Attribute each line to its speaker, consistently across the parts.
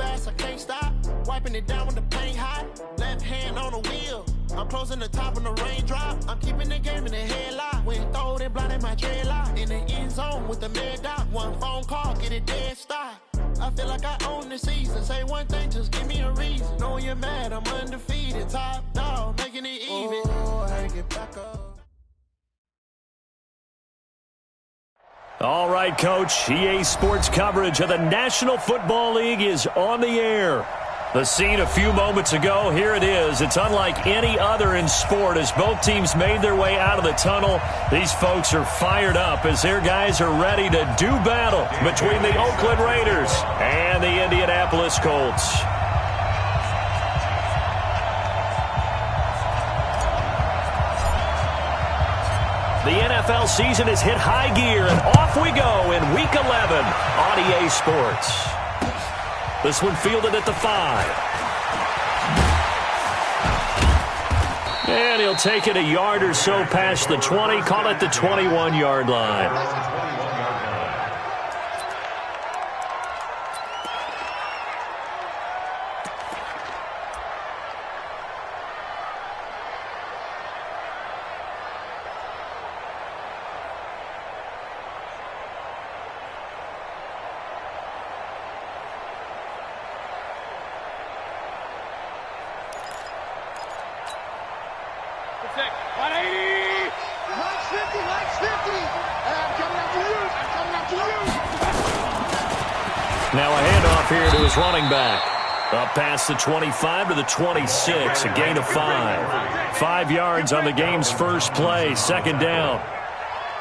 Speaker 1: fast, I can't stop. Wiping it down when the paint hot. Left hand on the wheel. I'm closing the top when the raindrop. I'm keeping the game in the headlock. When throwed and blinded my dreadlock. In the end zone with the mad dot. One phone call, get it dead stop. I feel like I own the season. Say one thing, just give me a reason. Knowing you're mad, I'm undefeated. Top dog, making it even. Oh, I get back up.
Speaker 2: All right, Coach. EA Sports coverage of the National Football League is on the air. The scene a few moments ago, here it is. It's unlike any other in sport as both teams made their way out of the tunnel. These folks are fired up as their guys are ready to do battle between the Oakland Raiders and the Indianapolis Colts. The NFL season has hit high gear, and off we go in Week 11 on EA Sports. This one fielded at the 5. And he'll take it a yard or so past the 20, call it the 21-yard line. Now a handoff here to his running back. Up past the 25 to the 26, a gain of 5. 5 yards on the game's first play, second down.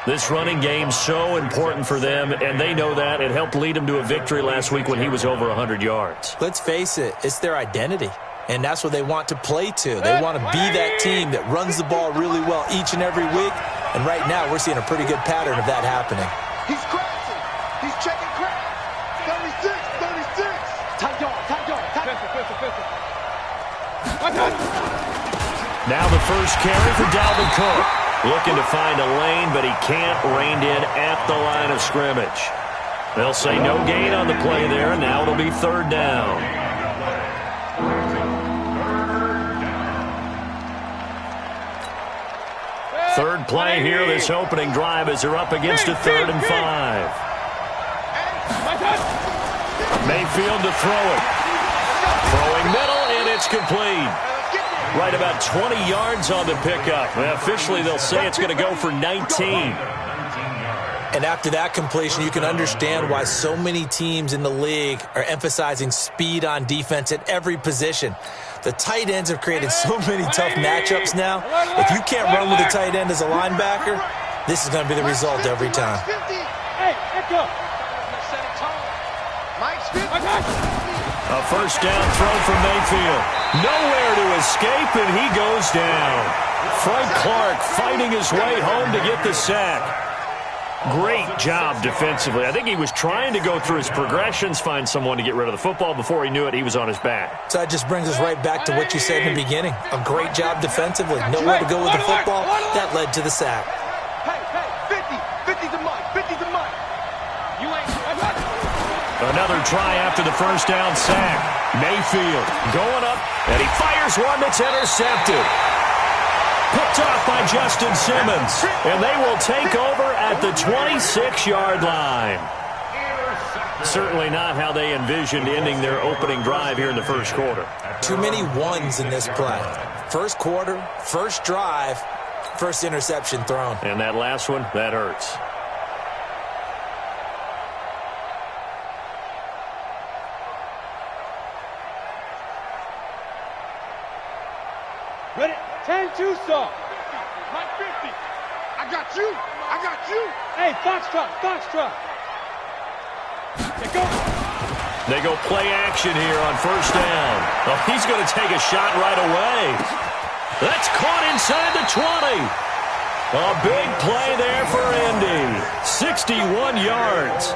Speaker 2: This running game's so important for them, and they know that. It helped lead them to a victory last week when he was over 100 yards.
Speaker 3: Let's face it, it's their identity, and that's what they want to play to. They want to be that team that runs the ball really well each and every week, and right now we're seeing a pretty good pattern of that happening.
Speaker 4: He's crashing. He's checking crash. 36. Tight dog.
Speaker 2: Now the first carry for Dalvin Cook. Looking to find a lane, but he can't. Reined in at the line of scrimmage. They'll say no gain on the play there, and now it'll be third down. Third play here, this opening drive as they're up against a 3rd and 5. Mayfield to throw it. Throwing middle, and it's complete. Right about 20 yards on the pickup. Officially, they'll say it's going to go for 19.
Speaker 3: And after that completion, you can understand why so many teams in the league are emphasizing speed on defense at every position. The tight ends have created so many tough matchups now. If you can't run with a tight end as a linebacker, this is going to be the result every time.
Speaker 4: Hey, Echo.
Speaker 2: A first down throw from Mayfield. Nowhere to escape, and he goes down. Frank Clark fighting his way home to get the sack. Great job defensively. I think he was trying to go through his progressions, find someone to get rid of the football. Before he knew it, he was on his back.
Speaker 3: So that just brings us right back to what you said in the beginning. A great job defensively. Nowhere to go with the football. That led to the sack.
Speaker 4: Hey, 50's a mic. 50's a mic. You ain't.
Speaker 2: Another try after the first down sack. Mayfield going up, and he fires one that's intercepted. Picked off by Justin Simmons, and they will take over at the 26-yard line. Certainly not how they envisioned ending their opening drive here in the first quarter.
Speaker 3: Too many ones in this play. First quarter, first drive, first interception thrown.
Speaker 2: And that last one, that hurts.
Speaker 4: Ready? 10-2 saw. Mike 50. I got you. Hey, Foxtrot.
Speaker 2: They go play action here on first down. Oh, he's going to take a shot right away. That's caught inside the 20. A big play there for Indy. 61 yards.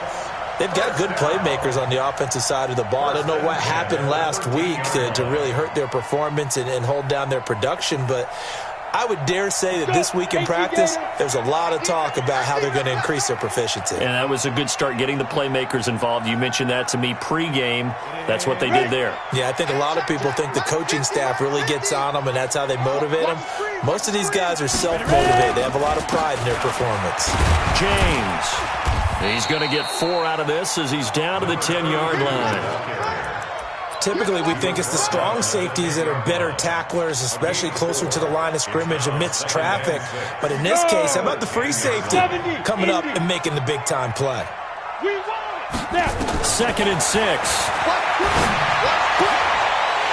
Speaker 3: They've got good playmakers on the offensive side of the ball. I don't know what happened last week to really hurt their performance and hold down their production, but I would dare say that this week in practice, there's a lot of talk about how they're going to increase their proficiency.
Speaker 2: And that was a good start getting the playmakers involved. You mentioned that to me pregame. That's what they did there.
Speaker 3: Yeah, I think a lot of people think the coaching staff really gets on them, and that's how they motivate them. Most of these guys are self-motivated. They have a lot of pride in their performance.
Speaker 2: James. He's going to get 4 out of this as he's down to the 10-yard line.
Speaker 3: Typically, we think it's the strong safeties that are better tacklers, especially closer to the line of scrimmage amidst traffic. But in this case, how about the free safety coming up and making the big-time play?
Speaker 2: 2nd and 6.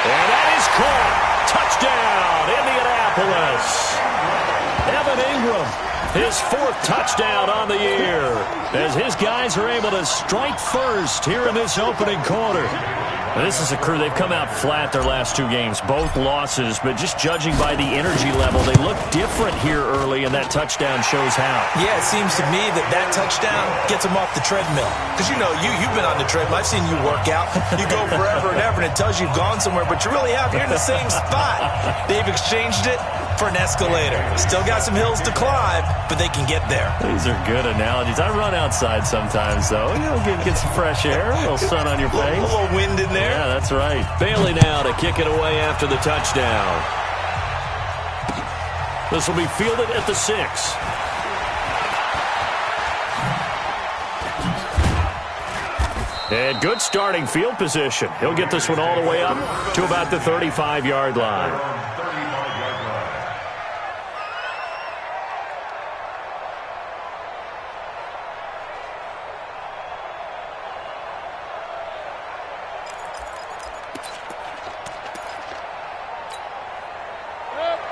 Speaker 2: And that is caught. Touchdown, Indianapolis. Evan Ingram, his 4th touchdown on the year, as his guys are able to strike first here in this opening quarter. This is a crew. They've come out flat their last 2 games, both losses, but just judging by the energy level, they look different here early, and that touchdown shows how.
Speaker 3: Yeah, it seems to me that touchdown gets them off the treadmill. Because, you know, you've been on the treadmill. I've seen you work out. You go forever and ever, and it tells you you've gone somewhere, but you really have. You're in the same spot. They've exchanged it for an escalator. Still got some hills to climb, but they can get there.
Speaker 2: These are good analogies. I run outside sometimes, though. You know, get some fresh air, a little sun on your face.
Speaker 3: A little wind in there.
Speaker 2: Yeah, that's right. Bailey now to kick it away after the touchdown. This will be fielded at the 6. And good starting field position. He'll get this one all the way up to about the 35-yard line.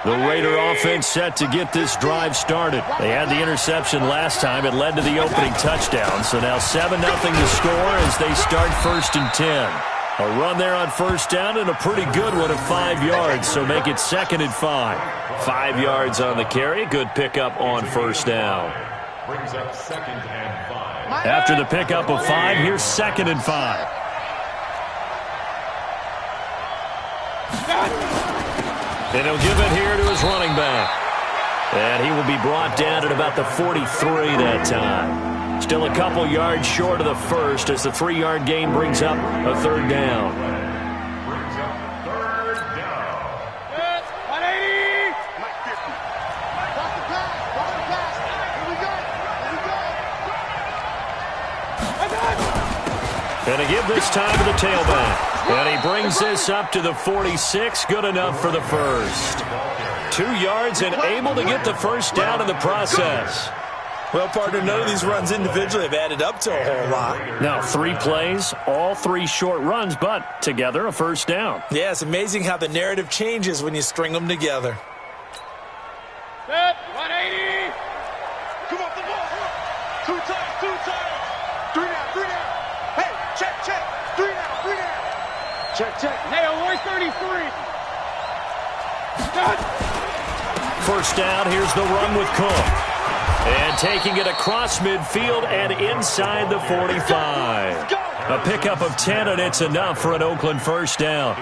Speaker 2: The Raider offense set to get this drive started. They had the interception last time. It led to the opening touchdown. So now 7-0 to score as they start 1st and 10. A run there on 1st down and a pretty good one of 5 yards. So make it 2nd and 5. 5 yards on the carry. Good pickup on 1st down.
Speaker 5: Brings up 2nd and 5.
Speaker 2: After the pickup of 5, here's 2nd and 5. And he'll give it here to his running back. And he will be brought down at about the 43 that time. Still a couple yards short of the first as the 3-yard gain brings up a 3rd down.
Speaker 5: Brings up 3rd down.
Speaker 4: 180.
Speaker 1: Mike 50. Watch the pass. Watch the pass. Here we go. Here we go.
Speaker 2: And to give this time to the tailback. And he brings this up to the 46. Good enough for the first. 2 yards and able to get the 1st down in the process.
Speaker 3: Well, partner, none of these runs individually have added up to a whole lot.
Speaker 2: Now, 3 plays, all 3 short runs, but together a 1st down.
Speaker 3: Yeah, it's amazing how the narrative changes when you string them together.
Speaker 4: Set. 180.
Speaker 1: Come off the ball. 2 times. 3 down. Hey, check. 3 down.
Speaker 4: Check. Nail, 133.
Speaker 2: 1st down, here's the run with Cook. And taking it across midfield and inside the 45. A pickup of 10, and it's enough for an Oakland 1st down.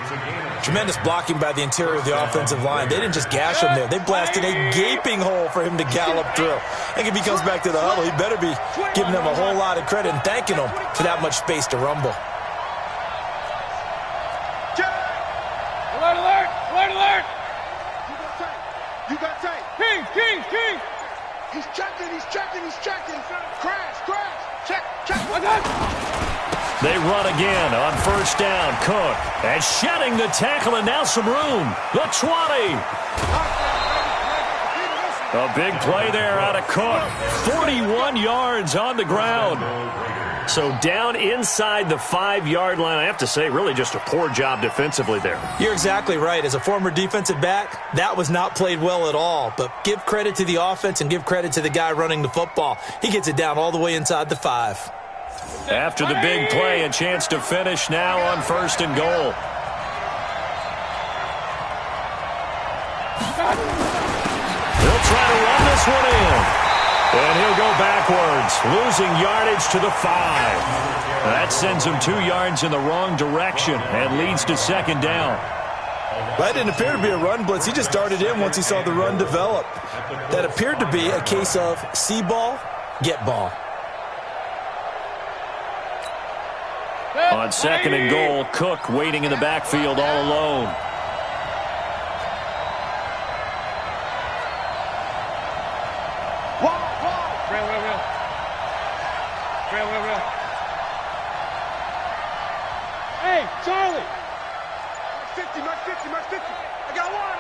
Speaker 3: Tremendous blocking by the interior of the offensive line. They didn't just gash him there. They blasted a gaping hole for him to gallop through. I think if he comes back to the huddle, he better be giving them a whole lot of credit and thanking them for that much space to rumble.
Speaker 4: Alert.
Speaker 1: You got tape.
Speaker 4: King.
Speaker 1: He's checking. Crash. Check.
Speaker 2: They run again on 1st down. Cook. And shedding the tackle, and now some room. The 20. A big play there out of Cook. 41 yards on the ground. So down inside the 5-yard line. I have to say, really just a poor job defensively there.
Speaker 3: You're exactly right. As a former defensive back, that was not played well at all. But give credit to the offense and give credit to the guy running the football. He gets it down all the way inside the 5.
Speaker 2: After the big play, a chance to finish now on 1st and goal. He'll try to run this one in. And he'll go backwards, losing yardage to the 5. That sends him 2 yards in the wrong direction and leads to 2nd down.
Speaker 3: That didn't appear to be a run blitz. He just darted in once he saw the run develop. That appeared to be a case of see ball, get ball.
Speaker 2: On 2nd and goal, Cook waiting in the backfield all alone.
Speaker 4: Hey, Charlie! Mark 50. I got one.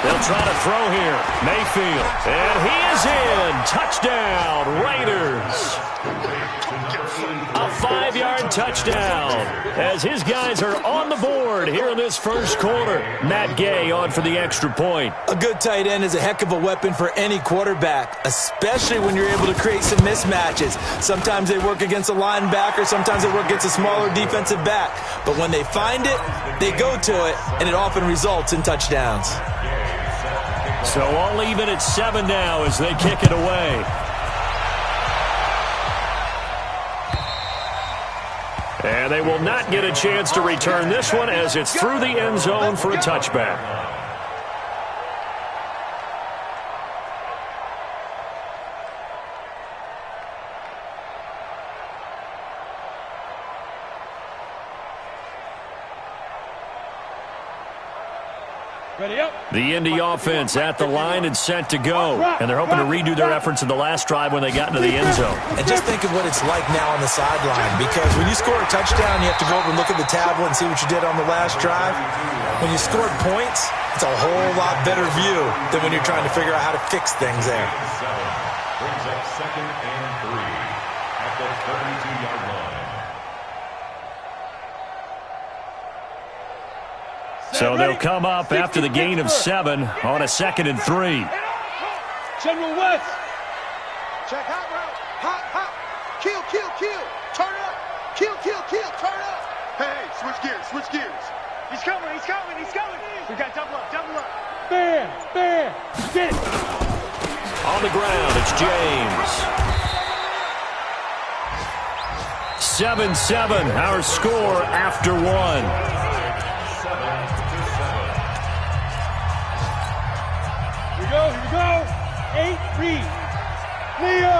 Speaker 2: They'll try to throw here. Mayfield. And he is in. Touchdown, Raiders. A 5-yard touchdown as his guys are on the board here in this first quarter. Matt Gay on for the extra point.
Speaker 3: A good tight end is a heck of a weapon for any quarterback, especially when you're able to create some mismatches. Sometimes they work against a linebacker, sometimes they work against a smaller defensive back. But when they find it, they go to it, and it often results in touchdowns.
Speaker 2: So all even at 7 now as they kick it away. And they will not get a chance to return this one as it's through the end zone for a touchback.
Speaker 4: Ready up.
Speaker 2: The Indy offense at the line and set to go. And they're hoping to redo their efforts in the last drive when they got into the end zone.
Speaker 3: And just think of what it's like now on the sideline, because when you score a touchdown, you have to go over and look at the tablet and see what you did on the last drive. When you scored points, it's a whole lot better view than when you're trying to figure out how to fix things there.
Speaker 5: Brings up 2nd and 3 at the 32-yard line.
Speaker 2: So they'll come up after the gain of 7 on a 2nd and 3.
Speaker 4: General West.
Speaker 6: Check hot route. Hot. Kill. Turn up. Kill. Turn up. Hey, switch gears.
Speaker 4: He's coming. We got double up. Bam. Get it.
Speaker 2: On the ground, it's James. 7-7, our score after 1.
Speaker 4: Here we go. 8 read. Leo.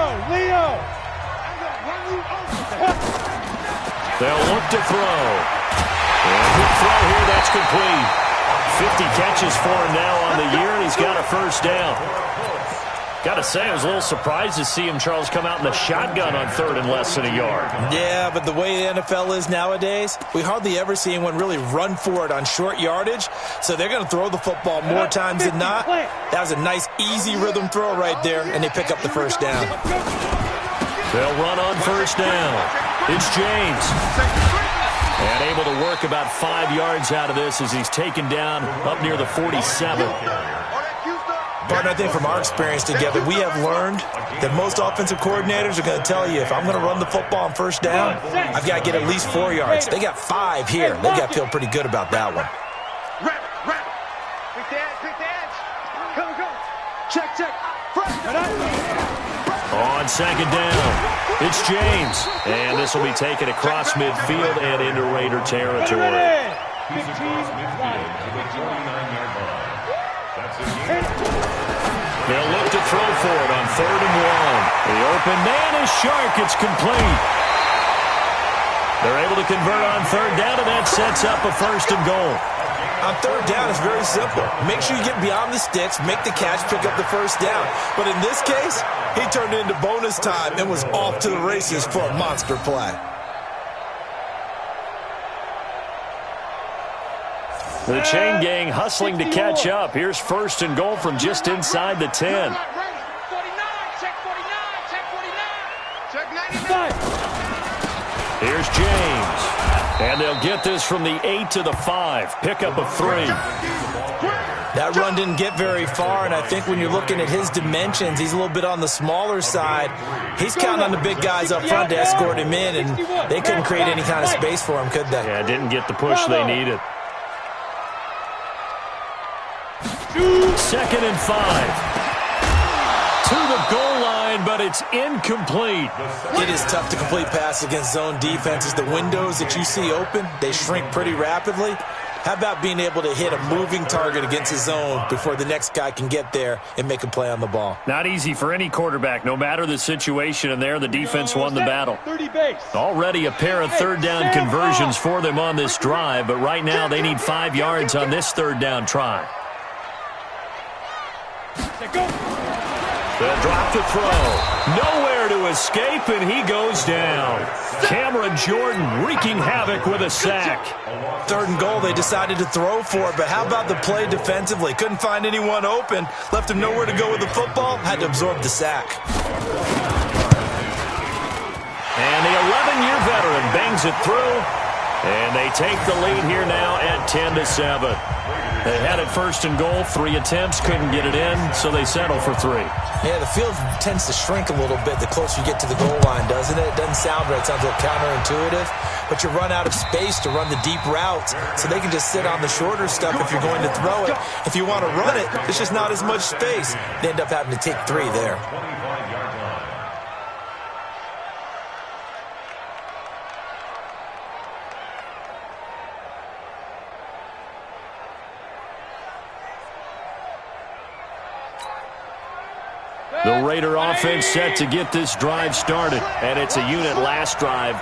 Speaker 2: They'll look to throw. And good throw here, that's complete. 50 catches for him now on the year, and he's got a first down. Got to say, I was a little surprised to see him, Charles, come out in the shotgun on 3rd and less than a yard.
Speaker 3: Yeah, but the way the NFL is nowadays, we hardly ever see anyone really run for it on short yardage. So they're going to throw the football more times than not. That was a nice, easy rhythm throw right there, and they pick up the first down.
Speaker 2: They'll run on first down. It's James. And able to work about 5 yards out of this as he's taken down up near the 47.
Speaker 3: Partner, I think from our experience together, we have learned that most offensive coordinators are going to tell you, if I'm going to run the football on first down, I've got to get at least 4 yards. They got 5 here. They got to feel pretty good about that one.
Speaker 6: Pick the edge. Come. Check.
Speaker 2: On 2nd down, it's James. And this will be taken across midfield and into Raider territory.
Speaker 5: He's across midfield to the 29-yard line.
Speaker 2: They'll look to throw for it on 3rd and 1. The open man is Shark. It's complete. They're able to convert on 3rd down, and that sets up a 1st and goal.
Speaker 3: On 3rd down, it's very simple. Make sure you get beyond the sticks, make the catch, pick up the first down. But in this case, he turned it into bonus time and was off to the races for a monster play.
Speaker 2: The chain gang hustling to catch up. Here's 1st and goal from just inside the 10.
Speaker 6: 49. Check 99.
Speaker 2: Here's James. And they'll get this from the 8 to the 5. Pickup of 3.
Speaker 3: That run didn't get very far, and I think when you're looking at his dimensions, he's a little bit on the smaller side. He's counting on the big guys up front to escort him in, and they couldn't create any kind of space for him, could they?
Speaker 2: Yeah, didn't get the push they needed. 2nd and 5. To the goal line, but it's incomplete.
Speaker 3: It is tough to complete passes against zone defenses. The windows that you see open, they shrink pretty rapidly. How about being able to hit a moving target against his zone before the next guy can get there and make a play on the ball?
Speaker 2: Not easy for any quarterback, no matter the situation, and there the defense won the battle. Already a pair of third down conversions for them on this drive, but right now they need 5 yards on this third down try. They'll drop the throw. Nowhere to escape, and he goes down. Cameron Jordan wreaking havoc with a sack.
Speaker 3: 3rd and goal, they decided to throw for it, but how about the play defensively? Couldn't find anyone open, left him nowhere to go with the football, had to absorb the sack.
Speaker 2: And the 11-year veteran bangs it through, and they take the lead here now at 10-7. They had it 1st and goal, 3 attempts, couldn't get it in, so they settle for 3.
Speaker 3: Yeah, the field tends to shrink a little bit the closer you get to the goal line, doesn't it? It doesn't sound right. It sounds a little counterintuitive, but you run out of space to run the deep routes, so they can just sit on the shorter stuff if you're going to throw it. If you want to run it, there's just not as much space. They end up having to take 3 there.
Speaker 2: The Raider offense set to get this drive started, and it's a unit last drive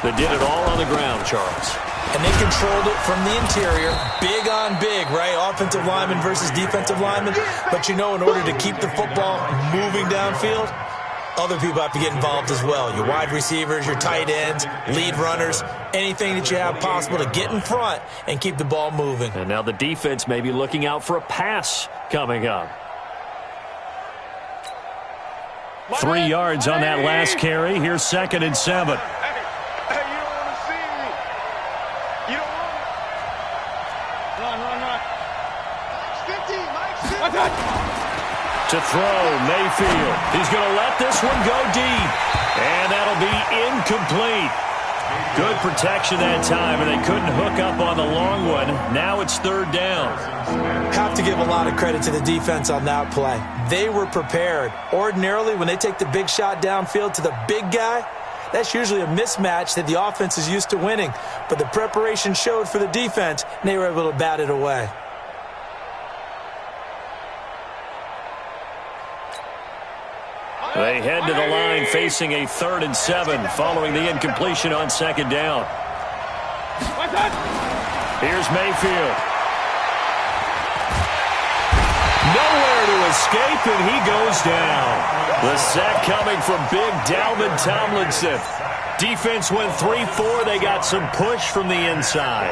Speaker 2: that did it all on the ground, Charles.
Speaker 3: And they controlled it from the interior, big on big, right? Offensive lineman versus defensive lineman. But you know, in order to keep the football moving downfield, other people have to get involved as well. Your wide receivers, your tight ends, lead runners, anything that you have possible to get in front and keep the ball moving.
Speaker 2: And now the defense may be looking out for a pass coming up. 3 yards on that last carry. Here's 2nd and 7.
Speaker 6: Hey, you don't want to see me. You don't want to. Run. Mike's 50.
Speaker 2: To throw, Mayfield. He's going to let this one go deep. And that'll be incomplete. Good protection that time, and they couldn't hook up on the long one. Now it's 3rd down.
Speaker 3: Have to give a lot of credit to the defense on that play. They were prepared. Ordinarily, when they take the big shot downfield to the big guy, that's usually a mismatch that the offense is used to winning. But the preparation showed for the defense, and they were able to bat it away.
Speaker 2: They head to the line facing a 3rd and 7 following the incompletion on 2nd down. Here's Mayfield. Nowhere to escape, and he goes down. The sack coming from big Dalvin Tomlinson. Defense went 3-4. They got some push from the inside.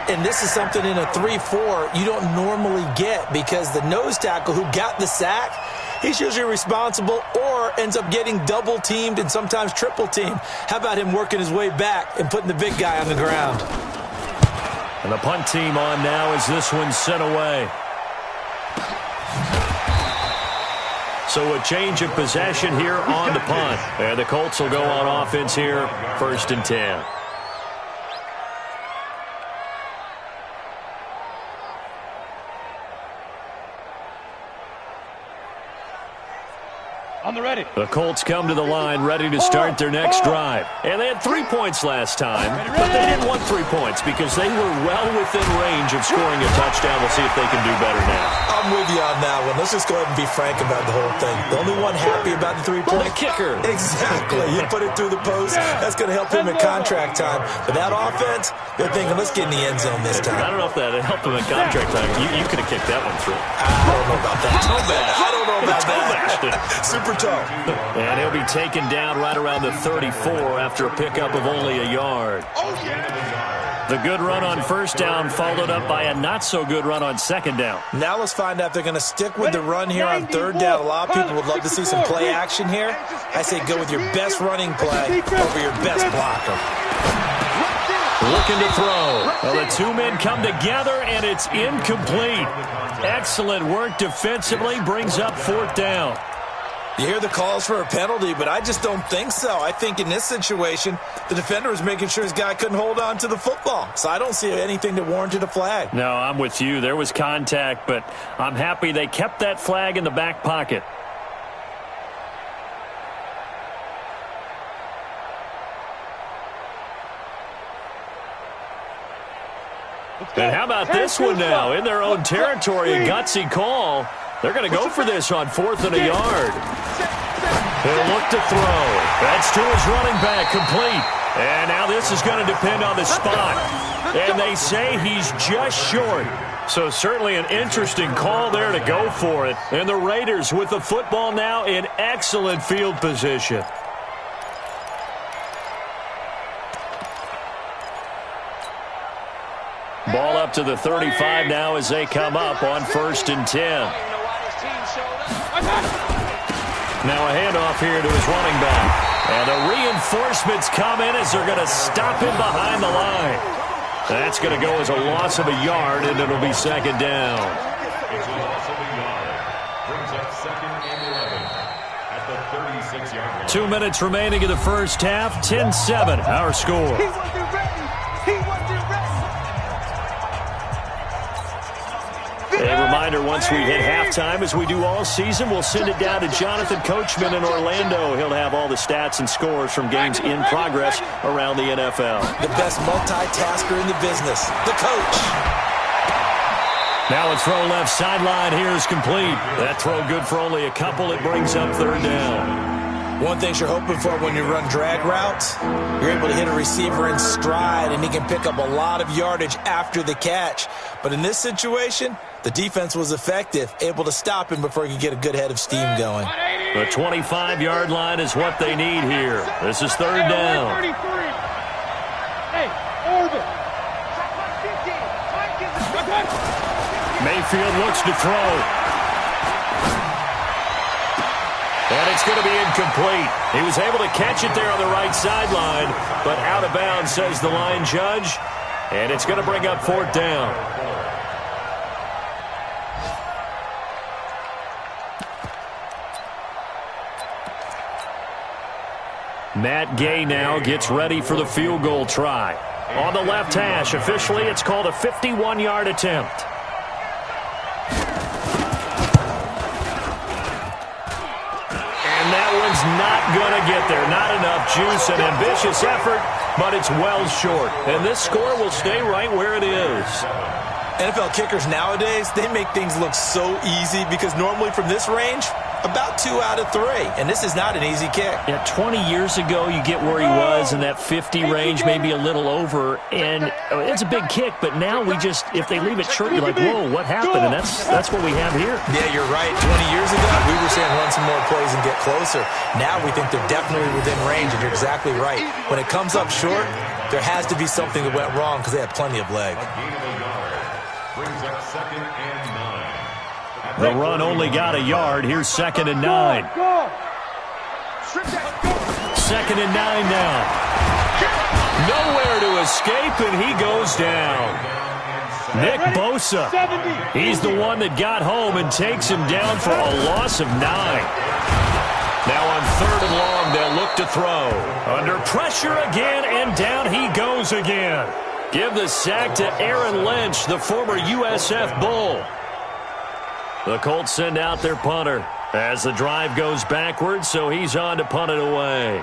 Speaker 3: And this is something in a 3-4 you don't normally get, because the nose tackle who got the sack, he's usually responsible or ends up getting double-teamed and sometimes triple-teamed. How about him working his way back and putting the big guy on the ground?
Speaker 2: And the punt team on now as this one's sent away. So a change of possession here on the punt. And the Colts will go on offense here, 1st and 10.
Speaker 4: On the ready.
Speaker 2: The Colts come to the line ready to start their next drive. And they had 3 points last time, but they didn't want 3 points because they were well within range of scoring a touchdown. We'll see if they can do better now.
Speaker 3: I'm with you on that one. Let's just go ahead and be frank about the whole thing. The only one happy about the 3-point?
Speaker 2: The kicker.
Speaker 3: Exactly. You put it through the post. That's going to help him at contract time. But that offense, they're thinking, let's get in the end zone this time.
Speaker 2: I don't know if that helped him at contract time. You could have kicked that one through.
Speaker 3: I don't know about that. I don't know about that. Super tough.
Speaker 2: And he'll be taken down right around the 34 after a pickup of only a yard. The good run on 1st down followed up by a not-so-good run on 2nd down.
Speaker 3: Now let's find out if they're going to stick with the run here on 3rd down. A lot of people would love to see some play action here. I say go with your best running play over your best blocker.
Speaker 2: Looking to throw. Well, the 2 men come together, and it's incomplete. Excellent work defensively, brings up 4th down.
Speaker 3: You hear the calls for a penalty, but I just don't think so. I think in this situation, the defender was making sure his guy couldn't hold on to the football. So I don't see anything that warranted a flag.
Speaker 2: No, I'm with you. There was contact, but I'm happy they kept that flag in the back pocket. And how about this one now? In their own territory, a gutsy call. They're going to go for this on 4th and a yard. He'll look to throw. That's to his running back, complete. And now this is going to depend on the spot. And they say he's just short. So certainly an interesting call there to go for it. And the Raiders with the football now in excellent field position. Ball up to the 35 now as they come up on 1st and 10. Now a handoff here to his running back. And the reinforcements come in as they're going to stop him behind the line. That's going to go as a loss of a yard, and it'll be 2nd down.
Speaker 5: It's a loss of a yard. Brings up 2nd and 11 at the 36-yard line.
Speaker 2: 2 minutes remaining in the first half. 10-7, our score.
Speaker 6: He wasn't ready. He wasn't ready.
Speaker 2: A reminder, once we hit halftime, as we do all season, we'll send it down to Jonathan Coachman in Orlando. He'll have all the stats and scores from games in progress around the NFL.
Speaker 3: The best multitasker in the business, the coach.
Speaker 2: Now a throw left sideline here is complete. That throw good for only a couple. It brings up 3rd down.
Speaker 3: One thing you're hoping for when you run drag routes, you're able to hit a receiver in stride, and he can pick up a lot of yardage after the catch. But in this situation, the defense was effective, able to stop him before he could get a good head of steam going.
Speaker 2: The 25-yard line is what they need here. This is 3rd down.
Speaker 4: Hey, Orville.
Speaker 2: Mayfield looks to throw. And it's going to be incomplete. He was able to catch it there on the right sideline, but out of bounds, says the line judge. And it's going to bring up 4th down. Matt Gay now gets ready for the field goal try. On the left hash, officially, it's called a 51-yard attempt. And that one's not going to get there. Not enough juice, an ambitious effort, but it's well short. And this score will stay right where it is.
Speaker 3: NFL kickers nowadays, they make things look so easy because normally from this range, about 2 out of 3. And this is not an easy kick.
Speaker 2: Yeah, 20 years ago, you get where he was in that 50 range, maybe a little over. And it's a big kick, but now we just, if they leave it short, you're like, whoa, what happened? And that's what we have here.
Speaker 3: Yeah, you're right. 20 years ago, we were saying run some more plays and get closer. Now we think they're definitely within range, and you're exactly right. When it comes up short, there has to be something that went wrong because they have plenty of leg.
Speaker 5: Brings up 2nd and 9.
Speaker 2: The run only got a yard. Here's 2nd and 9. 2nd and 9 now. Nowhere to escape, and he goes down. Nick Bosa, he's the one that got home and takes him down for a loss of 9. Now on 3rd and long, they'll look to throw. Under pressure again, and down he goes again. Give the sack to Aaron Lynch, the former USF Bull. The Colts send out their punter as the drive goes backwards, so he's on to punt it away.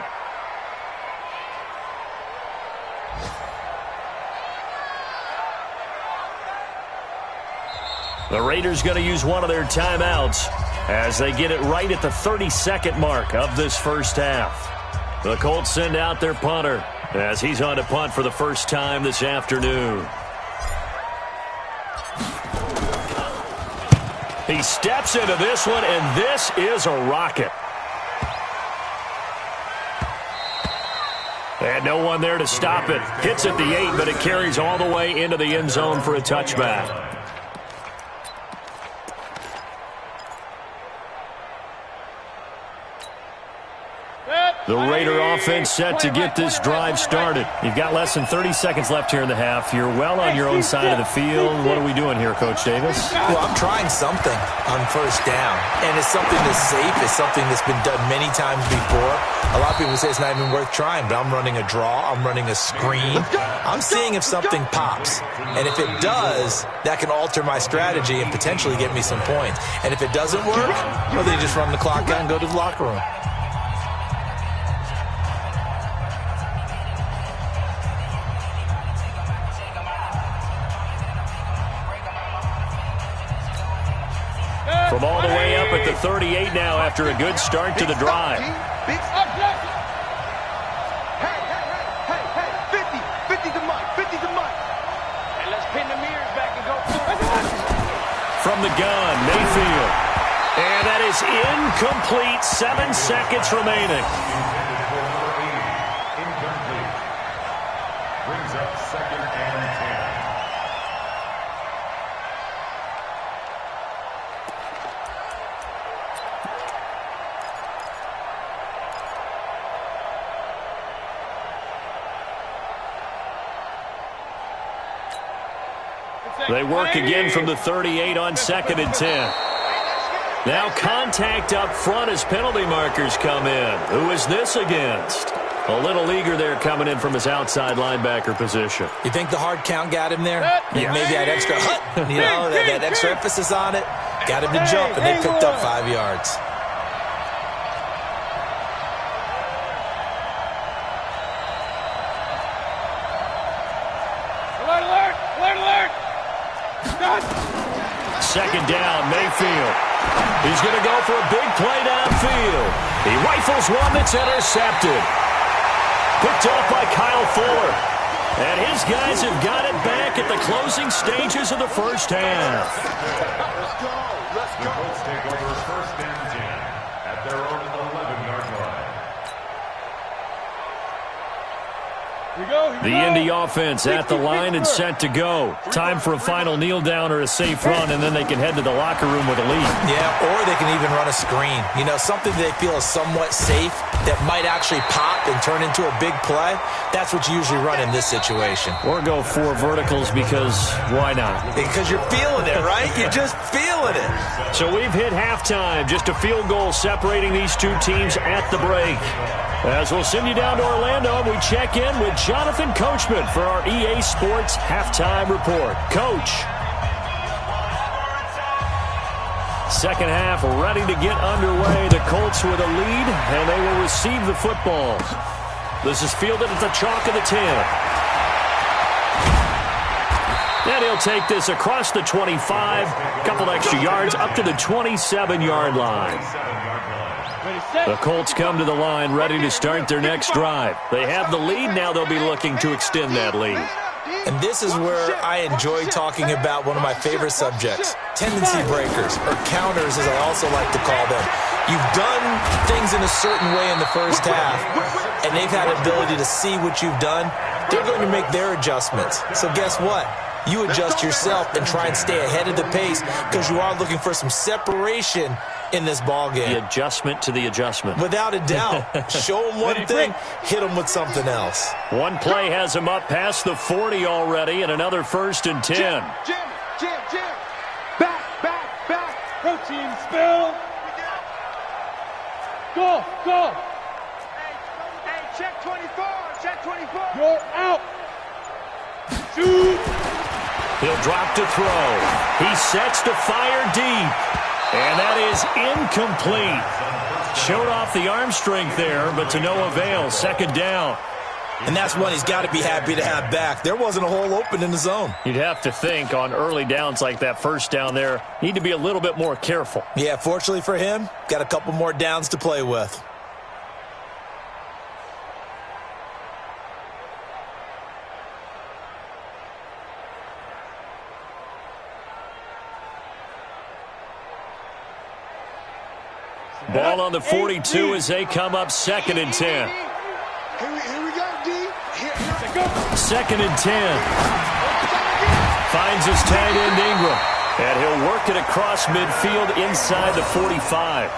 Speaker 2: The Raiders going to use one of their timeouts as they get it right at the 32nd mark of this first half. The Colts send out their punter as he's on to punt for the first time this afternoon. He steps into this one, and this is a rocket. And no one there to stop it. Hits at the 8, but it carries all the way into the end zone for a touchback. The Raider offense set to get this drive started. You've got less than 30 seconds left here in the half. You're well on your own side of the field. What are we doing here, Coach Davis?
Speaker 3: Well, I'm trying something on 1st down, and it's something that's safe. It's something that's been done many times before. A lot of people say it's not even worth trying, but I'm running a draw. I'm running a screen. I'm seeing if something pops, and if it does, that can alter my strategy and potentially get me some points. And if it doesn't work, well, then you just run the clock out and go to the locker room.
Speaker 2: From all the way up at the 38 now after a good start to the drive.
Speaker 6: Big stop. Hey, 50 to Mike, 50 to Mike.
Speaker 4: And let's pin the mirrors back and go.
Speaker 2: From the gun, Mayfield. And that is incomplete. 7 seconds remaining.
Speaker 5: Incomplete. Brings up 2nd and 10.
Speaker 2: They work again from the 38 on 2nd and 10. Now contact up front as penalty markers come in. Who is this against? A little eager there coming in from his outside linebacker position.
Speaker 3: You think the hard count got him there? Yeah. Maybe that extra that extra emphasis on it got him to jump, and they picked up 5 yards.
Speaker 4: Alert!
Speaker 2: 2nd down, Mayfield. He's going to go for a big play downfield. He rifles one that's intercepted. Picked off by Kyle Fuller. And his guys have got it back at the closing stages of the first half.
Speaker 5: Let's go. The Colts take over 1st and 10 at their own 11-yard line.
Speaker 2: The Indy offense at the line and set to go. Time for a final kneel down or a safe run, and then they can head to the locker room with a lead.
Speaker 3: Yeah, or they can even run a screen. You know, something they feel is somewhat safe that might actually pop and turn into a big play. That's what you usually run in this situation.
Speaker 2: Or go 4 verticals because why not?
Speaker 3: Because you're feeling it, right? You're just feeling it.
Speaker 2: So we've hit halftime. Just a field goal separating these two teams at the break. As we'll send you down to Orlando, we check in with Jonathan Coachman for our EA Sports Halftime Report. Coach. Second half ready to get underway. The Colts with a lead, and they will receive the football. This is fielded at the chalk of the 10. And he'll take this across the 25, couple extra yards up to the 27-yard line. The Colts come to the line ready to start their next drive. They have the lead. Now they'll be looking to extend that lead.
Speaker 3: And this is where I enjoy talking about one of my favorite subjects, tendency breakers, or counters as I also like to call them. You've done things in a certain way in the first half, and they've had the ability to see what you've done. They're going to make their adjustments. So guess what? You adjust yourself and try and stay ahead of the pace because you are looking for some separation in this ball game.
Speaker 2: The adjustment to the adjustment.
Speaker 3: Without a doubt. Show them one thing, hit them with something else.
Speaker 2: One play has him up past the 40 already, and another 1st and 10.
Speaker 6: Jim. Back.
Speaker 4: Protein spill. Go.
Speaker 6: Hey, check 24.
Speaker 4: You're out. Shoot.
Speaker 2: He'll drop to throw. He sets to fire deep. And that is incomplete. Showed off the arm strength there, but to no avail. 2nd down.
Speaker 3: And that's one he's got to be happy to have back. There wasn't a hole open in the zone.
Speaker 2: You'd have to think on early downs like that 1st down there, need to be a little bit more careful.
Speaker 3: Yeah, fortunately for him, got a couple more downs to play with.
Speaker 2: Ball on the 42 as they come up 2nd and 10.
Speaker 6: Here we go, D. Here.
Speaker 2: 2nd and 10. Finds his tight end Ingram. And he'll work it across midfield inside the 45.